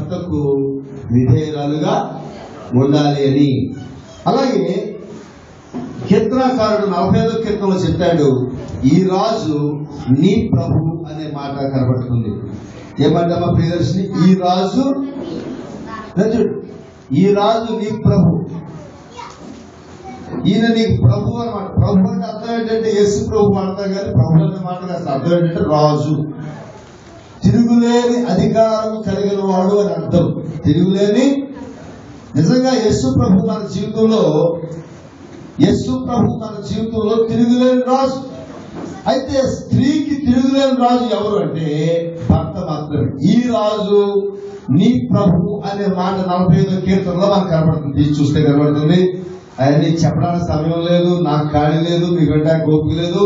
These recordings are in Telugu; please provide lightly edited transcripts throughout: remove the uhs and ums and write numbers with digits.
భర్తకు విధేయురాలుగా ఉండాలి అని. అలాగే కీర్తనకారుడు 45వ కీర్తనలో చెప్పాడు, ఈ రాజు నీ ప్రభు అనే మాట కనబడుతుంది. ఏమంటామా ప్రియదర్శిని? ఈ రాజు నీ ప్రభు, ఈయన నీకు ప్రభు అన్నమాట. ప్రభు అంటే అర్థం ఏంటంటే యేసు ప్రభు వాడతాం, కానీ ప్రభు అనే మాట కాస్త అర్థం ఏంటంటే రాజు, తిరుగులేని అధికారం కలిగిన వాడు అని అర్థం. తిరుగులేని, నిజంగా యేసు ప్రభు మన జీవితంలో తిరుగులేని రాజు. అయితే స్త్రీకి తిరుగులేని రాజు ఎవరు అంటే భర్త మాత్రమే. ఈ రాజు నీ ప్రభు అనే మాట 45వ కీర్తనలో మనకు కనబడుతుంది. చూస్తే కనబడుతుంది. అవన్నీ చెప్పడానికి సమయం లేదు, నాకు ఖాళీ లేదు, మీ గంట గోపిక లేదు,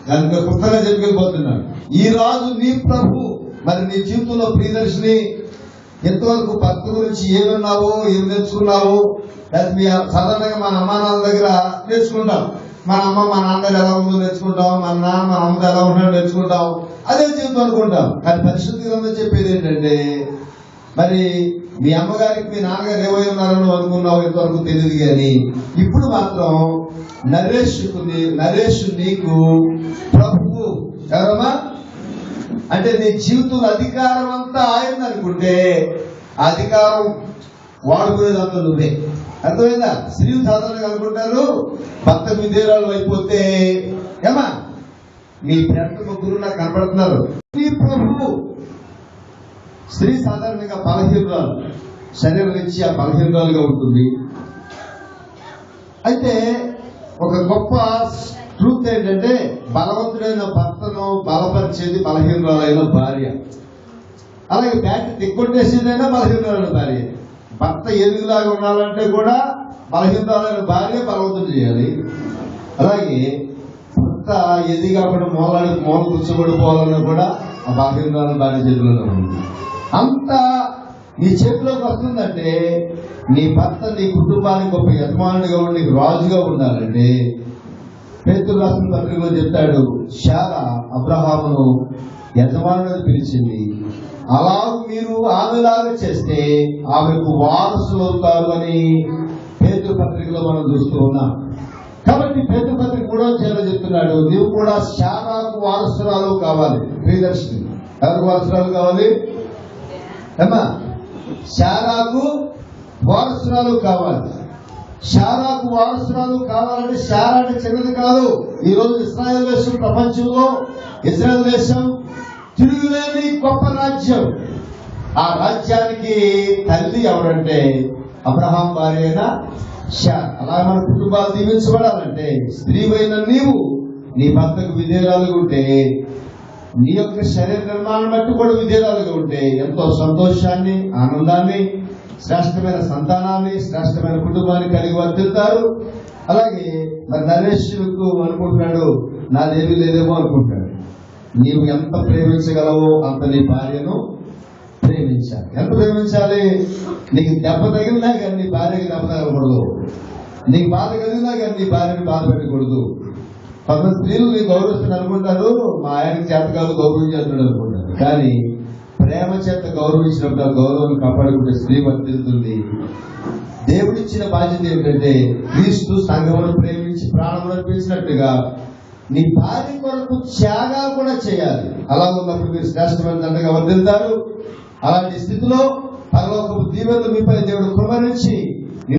కనుక కొత్తగా చెప్పుకెళ్ళిపోతున్నాను. ఈ రాజు నీ ప్రభు. మరి నీ జీవితంలో ప్రియదర్శిని ఎంతవరకు భర్త గురించి ఏమి విన్నావో, ఏమి నేర్చుకున్నావో? మీ సాధారణంగా మన అమ్మా నాన్న దగ్గర నేర్చుకుంటాం. మన అమ్మ మా నాన్న ఎలా ఉందో నేర్చుకుంటాం, మన నాన్న మన అమ్మతో ఎలా ఉన్నాడో నేర్చుకుంటాం, అదే జీవితం అనుకుంటాం. కానీ పరిశుద్ధ గ్రంథం చెప్పేది ఏంటంటే, మరి మీ అమ్మగారికి మీ నాన్నగారు ఏమై ఉన్నారని అనుకున్నావు ఇంతవరకు తెలియదు, కానీ ఇప్పుడు మాత్రం నరేష్ నీకు ప్రభువు. ఎవరమ్మా అంటే నీ జీవితంలో అధికారం అంతా ఆయన అనుకుంటే ఆ అధికారం వాడుకునేది అంతా నువ్వే. అర్థమైందా? స్త్రీలు సాధారణంగా అనుకుంటారు భర్త విధేయురాలు అయిపోతే ఏమా మీ ఫ్రెండ్ ముగ్గురు నాకు కనపడుతున్నారు, నీ ప్రభువు. స్త్రీ సాధారణంగా బలహీనరాలు, శరీరం నుంచి ఆ బలహీనరాలుగా ఉంటుంది. అయితే ఒక గొప్ప ట్రూత్ ఏంటంటే, బలవంతుడైన భర్తను బలపరిచేది బలహీనరాలైన భార్య. అలాగే బ్యాట్ దిక్కొట్టేసేదైనా బలహీనరాలైన భార్య. భర్త ఎదుగులాగా ఉండాలంటే కూడా బలహీనరాలైన భార్య బలవంతుడు చేయాలి. అలాగే భర్త ఎది కాకుండా మూల కూర్చోబడిపోవాలన్నా కూడా ఆ బలహీనరాలైన భార్య చేతిలోనే ఉంది. అంతా నీ చేతిలోకి వస్తుందంటే నీ భర్త నీ కుటుంబానికి గొప్ప యజమానుడిగా ఉండి నీకు రాజుగా ఉండాలంటే పేతురు రాసిన పత్రికలో చెప్తాడు, శారా అబ్రహామును యజమానుడిని పిలిచింది, అలా మీరు ఆమెలాగా చేస్తే ఆమెకు వారసులు అవుతారు అని పేతురు పత్రికలో మనం చూస్తూ ఉన్నాం. కాబట్టి పేతురు పత్రిక 3వ అధ్యాయంలో చెప్తున్నాడు, నీవు కూడా శారాకు వారసురాలు కావాలి. ప్రియదర్శిని ఎవరికి వారసురాలు కావాలి? ఏమా శారాకు వారసురాలు కావాలి. శారాకు వారసురాలు కావాలంటే శారా అంటే చిన్నది కాదు. ఈ రోజు ఇశ్రాయేల్ దేశం ప్రపంచంలో ఇశ్రాయేల్ దేశం తిరుగులేని గొప్ప రాజ్యం. ఆ రాజ్యానికి తల్లి ఎవరంటే అబ్రహాం భార్య అయిన శారా. అలా మన కుటుంబాలు దీవించబడాలంటే స్త్రీవైన నీవు నీ భర్తకు విధేయురాలుగా ఉంటే, నీ యొక్క శరీర నిర్మాణం బట్టి కూడా విధేయురాలుగా ఉంటే ఎంతో సంతోషాన్ని, ఆనందాన్ని, శ్రేష్టమైన సంతానాన్ని, శ్రేష్టమైన కుటుంబాన్ని కలిగి వర్తిల్తారు. అలాగే మరి నరేష్కు అనుకుంటున్నాడు, నాదేమీ లేదేమో అనుకుంటాడు. నీవు ఎంత ప్రేమించగలవో అంత నీ భార్యను ప్రేమించాలి. ఎంత ప్రేమించాలి? నీకు దెబ్బ తగిలినా కానీ నీ భార్యకి దెబ్బ తగలకూడదు. నీకు బాధ కలిగినా కానీ నీ భార్యని బాధ పెట్టకూడదు. కొంత స్త్రీలు నీ గౌరవిస్తున్నారు అనుకుంటారు, మా ఆయనకి చేతకాలు గౌరవించేస్తున్నాడు అనుకుంటారు. కానీ ప్రేమ చేత గౌరవించినప్పుడు ఆ గౌరవం కాపాడుకుంటే స్త్రీ వర్తిల్తుంది. దేవుడిచ్చిన బాధ్యత ఏంటంటే క్రీస్తు సంఘమును ప్రేమించి ప్రాణం అర్పించినట్టుగా నీ భార్య కొరకు త్యాగాలు కూడా చేయాలి. అలా ఉన్నప్పుడు మీరు శ్రేష్టమైన తండ్రిగా వర్తిల్తారు. అలాంటి స్థితిలో పరలోకపు దీవెనలు మీపై దేవుడు కృప